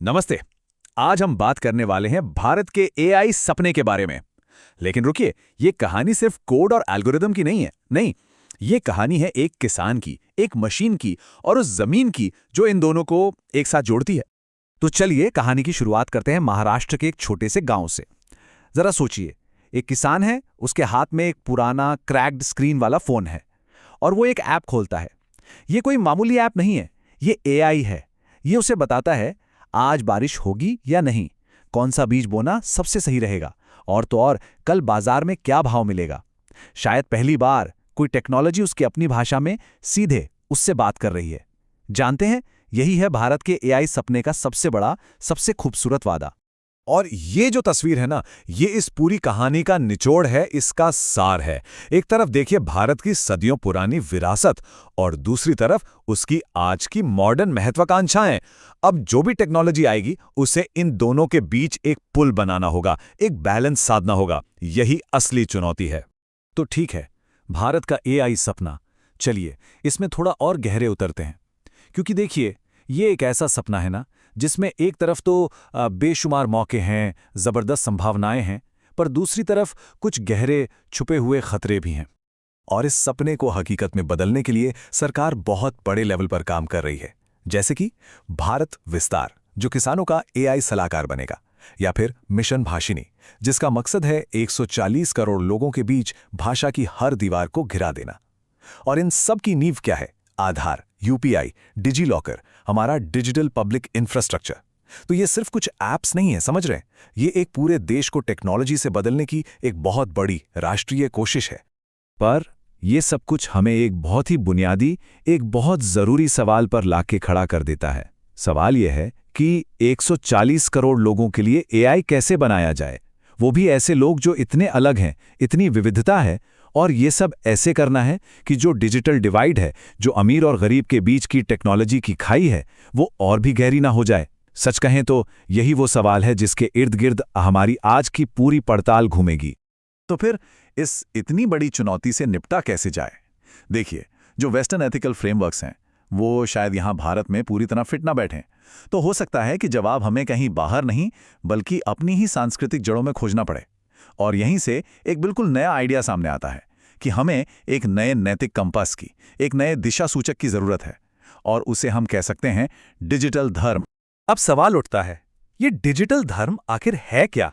नमस्ते। आज हम बात करने वाले हैं भारत के एआई सपने के बारे में। लेकिन रुकिए, ये कहानी सिर्फ कोड और एल्गोरिदम की नहीं है। नहीं, ये कहानी है एक किसान की, एक मशीन की और उस जमीन की जो इन दोनों को एक साथ जोड़ती है। तो चलिए कहानी की शुरुआत करते हैं महाराष्ट्र के एक छोटे से गांव से। जरा सोचिए, एक किसान है, उसके हाथ में एक पुराना क्रैक्ड स्क्रीन वाला फोन है और वो एक ऐप खोलता है। ये कोई मामूली ऐप नहीं है, ये एआई है। ये उसे बताता है आज बारिश होगी या नहीं, कौन सा बीज बोना सबसे सही रहेगा, और तो और कल बाजार में क्या भाव मिलेगा। शायद पहली बार कोई टेक्नोलॉजी उसकी अपनी भाषा में सीधे उससे बात कर रही है। जानते हैं, यही है भारत के एआई सपने का सबसे बड़ा, सबसे खूबसूरत वादा। और ये जो तस्वीर है ना, ये इस पूरी कहानी का निचोड़ है, इसका सार है। एक तरफ देखिए भारत की सदियों पुरानी विरासत और दूसरी तरफ उसकी आज की मॉडर्न महत्वाकांक्षाएं। अब जो भी टेक्नोलॉजी आएगी उसे इन दोनों के बीच एक पुल बनाना होगा, एक बैलेंस साधना होगा। यही असली चुनौती है। तो ठीक है, भारत का एआई सपना। चलिए इसमें थोड़ा और गहरे उतरते हैं, क्योंकि देखिए ये एक ऐसा सपना है ना जिसमें एक तरफ तो बेशुमार मौके हैं, जबरदस्त संभावनाएं हैं, पर दूसरी तरफ कुछ गहरे छुपे हुए खतरे भी हैं। और इस सपने को हकीकत में बदलने के लिए सरकार बहुत बड़े लेवल पर काम कर रही है, जैसे कि भारत विस्तार, जो किसानों का एआई सलाहकार बनेगा, या फिर मिशन भाषिनी, जिसका मकसद है 140 करोड़ लोगों के बीच भाषा की हर दीवार को घिरा देना। और इन सब की नींव क्या है? आधार, यूपीआई, डिजी लॉकर, हमारा डिजिटल पब्लिक इंफ्रास्ट्रक्चर। तो ये सिर्फ कुछ ऐप्स नहीं है, समझ रहे हैं? ये एक पूरे देश को टेक्नोलॉजी से बदलने की एक बहुत बड़ी राष्ट्रीय कोशिश है। पर ये सब कुछ हमें एक बहुत ही बुनियादी, एक बहुत जरूरी सवाल पर लाके खड़ा कर देता है। सवाल यह है कि 140 करोड़ लोगों के लिए एआई कैसे बनाया जाए, वो भी ऐसे लोग जो इतने अलग हैं, इतनी विविधता है, और ये सब ऐसे करना है कि जो डिजिटल डिवाइड है, जो अमीर और गरीब के बीच की टेक्नोलॉजी की खाई है, वो और भी गहरी ना हो जाए। सच कहें तो यही वो सवाल है जिसके इर्द गिर्द हमारी आज की पूरी पड़ताल घूमेगी। तो फिर इस इतनी बड़ी चुनौती से निपटा कैसे जाए? देखिए, जो वेस्टर्न एथिकल फ्रेमवर्क्स हैं वो शायद यहाँ भारत में पूरी तरह फिट ना बैठें। तो हो सकता है कि जवाब हमें कहीं बाहर नहीं बल्कि अपनी ही सांस्कृतिक जड़ों में खोजना पड़े। और यहीं से एक बिल्कुल नया आइडिया सामने आता है कि हमें एक नए नैतिक कंपास की, एक नए दिशा सूचक की जरूरत है, और उसे हम कह सकते हैं डिजिटल धर्म। अब सवाल उठता है, ये डिजिटल धर्म आखिर है क्या?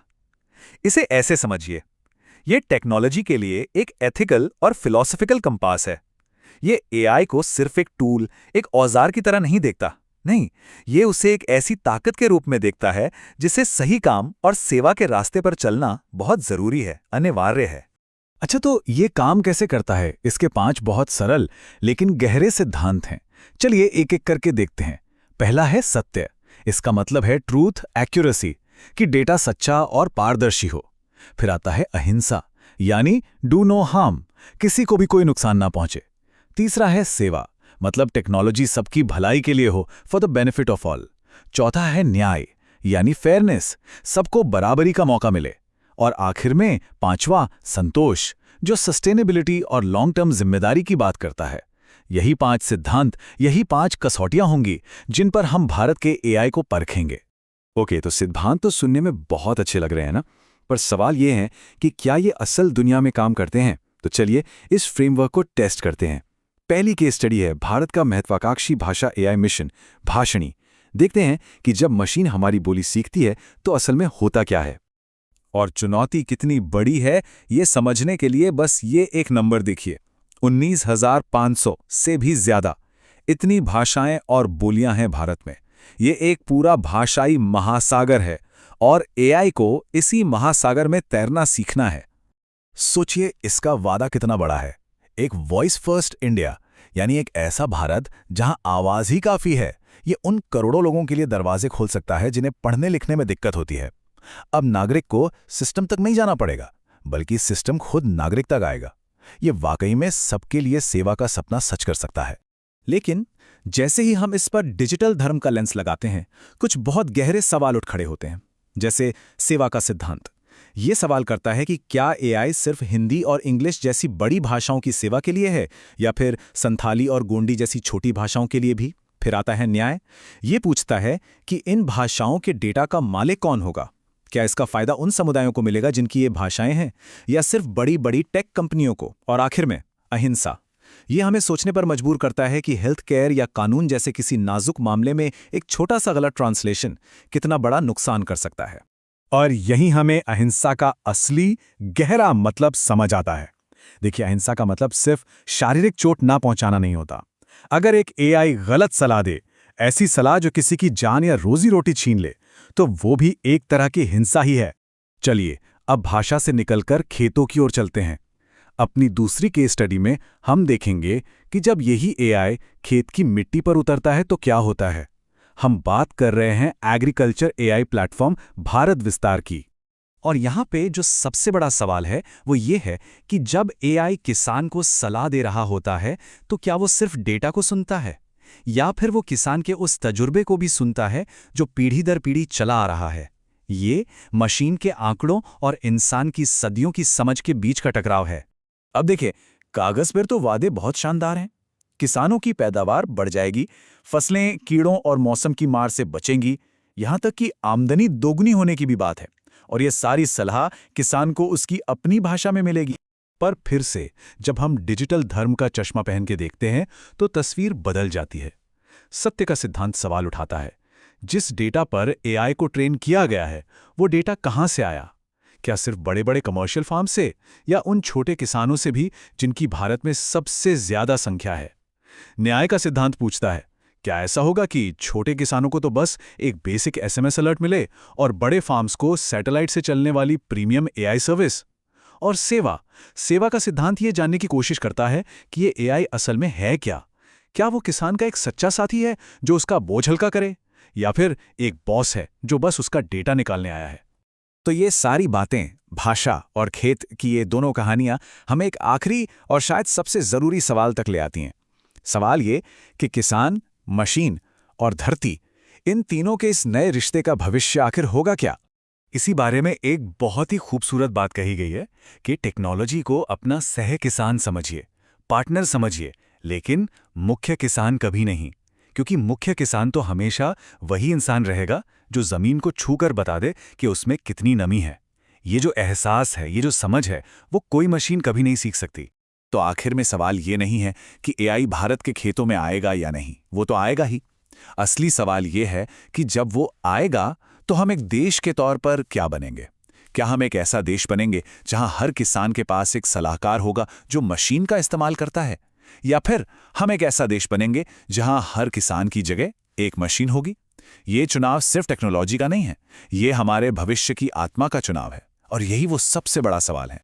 इसे ऐसे समझिए, ये टेक्नोलॉजी के लिए एक एथिकल और फिलॉसफिकल कंपास है। ये एआई को सिर्फ एक टूल, एक औजार की तरह नहीं देखता। नहीं, ये उसे एक ऐसी ताकत के रूप में देखता है जिसे सही काम और सेवा के रास्ते पर चलना बहुत जरूरी है, अनिवार्य है। अच्छा, तो ये काम कैसे करता है? इसके 5 बहुत सरल लेकिन गहरे सिद्धांत हैं। चलिए एक एक करके देखते हैं। पहला है सत्य। इसका मतलब है ट्रूथ, एक्यूरेसी, कि डेटा सच्चा और पारदर्शी हो। फिर आता है अहिंसा, यानी डू नो हार्म, किसी को भी कोई नुकसान ना पहुंचे। तीसरा है सेवा, मतलब टेक्नोलॉजी सबकी भलाई के लिए हो, for the benefit of all. चौथा है न्याय, यानी फेयरनेस, सबको बराबरी का मौका मिले। और आखिर में 5वां संतोष, जो सस्टेनेबिलिटी और लॉन्ग टर्म जिम्मेदारी की बात करता है। यही 5 सिद्धांत, यही 5 कसौटियां होंगी जिन पर हम भारत के एआई को परखेंगे। ओके, तो सिद्धांत तो सुनने में बहुत अच्छे लग रहे हैं ना, पर सवाल ये है कि क्या ये असल दुनिया में काम करते हैं? तो चलिए इस फ्रेमवर्क को टेस्ट करते हैं। पहली केस स्टडी है भारत का महत्वाकांक्षी भाषा एआई मिशन भाषिणी। देखते हैं कि जब मशीन हमारी बोली सीखती है तो असल में होता क्या है। और चुनौती कितनी बड़ी है ये समझने के लिए बस ये एक नंबर देखिए, 19,500 से भी ज्यादा। इतनी भाषाएं और बोलियां हैं भारत में। ये एक पूरा भाषाई महासागर है और एआई को इसी महासागर में तैरना सीखना है। सोचिए इसका वादा कितना बड़ा है। एक वॉइस फर्स्ट इंडिया, यानी एक ऐसा भारत जहां आवाज ही काफी है। ये उन करोड़ों लोगों के लिए दरवाजे खोल सकता है जिन्हें पढ़ने लिखने में दिक्कत होती है। अब नागरिक को सिस्टम तक नहीं जाना पड़ेगा, बल्कि सिस्टम खुद नागरिक तक आएगा। ये वाकई में सबके लिए सेवा का सपना सच कर सकता है। लेकिन जैसे ही हम इस पर डिजिटल धर्म का लेंस लगाते हैं, कुछ बहुत गहरे सवाल उठ खड़े होते हैं। जैसे सेवा का सिद्धांत। ये सवाल करता है कि क्या एआई सिर्फ हिंदी और इंग्लिश जैसी बड़ी भाषाओं की सेवा के लिए है, या फिर संथाली और गोंडी जैसी छोटी भाषाओं के लिए भी? फिर आता है न्याय। ये पूछता है कि इन भाषाओं के डेटा का मालिक कौन होगा। क्या इसका फायदा उन समुदायों को मिलेगा जिनकी ये भाषाएं हैं, या सिर्फ बड़ी बड़ी टेक कंपनियों को। और आखिर में अहिंसा। ये हमें सोचने पर मजबूर करता है कि हेल्थ केयर या कानून जैसे किसी नाजुक मामले में एक छोटा सा गलत ट्रांसलेशन कितना बड़ा नुकसान कर सकता है। और यही हमें अहिंसा का असली गहरा मतलब समझ आता है। देखिए, अहिंसा का मतलब सिर्फ शारीरिक चोट ना पहुंचाना नहीं होता। अगर एक एआई गलत सलाह दे, ऐसी सलाह जो किसी की जान या रोजी रोटी छीन ले, तो वो भी एक तरह की हिंसा ही है। चलिए अब भाषा से निकलकर खेतों की ओर चलते हैं। अपनी दूसरी केस स्टडी में हम देखेंगे कि जब यही एआई खेत की मिट्टी पर उतरता है तो क्या होता है। हम बात कर रहे हैं एग्रीकल्चर एआई प्लेटफॉर्म भारत विस्तार की। और यहाँ पे जो सबसे बड़ा सवाल है वो ये है कि जब एआई किसान को सलाह दे रहा होता है तो क्या वो सिर्फ डेटा को सुनता है, या फिर वो किसान के उस तजुर्बे को भी सुनता है जो पीढ़ी दर पीढ़ी चला आ रहा है। ये मशीन के आंकड़ों और इंसान की सदियों की समझ के बीच का टकराव है। अब देखिए, कागज पर तो वादे बहुत शानदार हैं। किसानों की पैदावार बढ़ जाएगी, फसलें कीड़ों और मौसम की मार से बचेंगी, यहाँ तक कि आमदनी दोगुनी होने की भी बात है। और ये सारी सलाह किसान को उसकी अपनी भाषा में मिलेगी। पर फिर से जब हम डिजिटल धर्म का चश्मा पहन के देखते हैं तो तस्वीर बदल जाती है। सत्य का सिद्धांत सवाल उठाता है, जिस डेटा पर एआई को ट्रेन किया गया है वो डेटा कहाँ से आया? क्या सिर्फ बड़े बड़े कमर्शियल फार्म से, या उन छोटे किसानों से भी जिनकी भारत में सबसे ज्यादा संख्या है? न्याय का सिद्धांत पूछता है, क्या ऐसा होगा कि छोटे किसानों को तो बस एक बेसिक एसएमएस अलर्ट मिले और बड़े फार्म्स को सैटेलाइट से चलने वाली प्रीमियम एआई सर्विस? और सेवा का सिद्धांत ये जानने की कोशिश करता है कि ये एआई असल में है क्या। क्या वो किसान का एक सच्चा साथी है जो उसका बोझ हल्का करे, या फिर एक बॉस है जो बस उसका डेटा निकालने आया है? तो ये सारी बातें, भाषा और खेत की ये दोनों कहानियां हमें एक आखिरी और शायद सबसे जरूरी सवाल तक ले आती हैं। सवाल ये कि किसान, मशीन और धरती, इन तीनों के इस नए रिश्ते का भविष्य आखिर होगा क्या? इसी बारे में एक बहुत ही खूबसूरत बात कही गई है कि टेक्नोलॉजी को अपना सह किसान समझिए, पार्टनर समझिए, लेकिन मुख्य किसान कभी नहीं। क्योंकि मुख्य किसान तो हमेशा वही इंसान रहेगा जो जमीन को छूकर बता दे कि उसमें कितनी नमी है। ये जो एहसास है, ये जो समझ है, वो कोई मशीन कभी नहीं सीख सकती। तो आखिर में सवाल ये नहीं है कि एआई भारत के खेतों में आएगा या नहीं, वो तो आएगा ही। असली सवाल ये है कि जब वो आएगा तो हम एक देश के तौर पर क्या बनेंगे? क्या हम एक ऐसा देश बनेंगे जहां हर किसान के पास एक सलाहकार होगा जो मशीन का इस्तेमाल करता है, या फिर हम एक ऐसा देश बनेंगे जहां हर किसान की जगह एक मशीन होगी? ये चुनाव सिर्फ टेक्नोलॉजी का नहीं है, ये हमारे भविष्य की आत्मा का चुनाव है। और यही वो सबसे बड़ा सवाल है।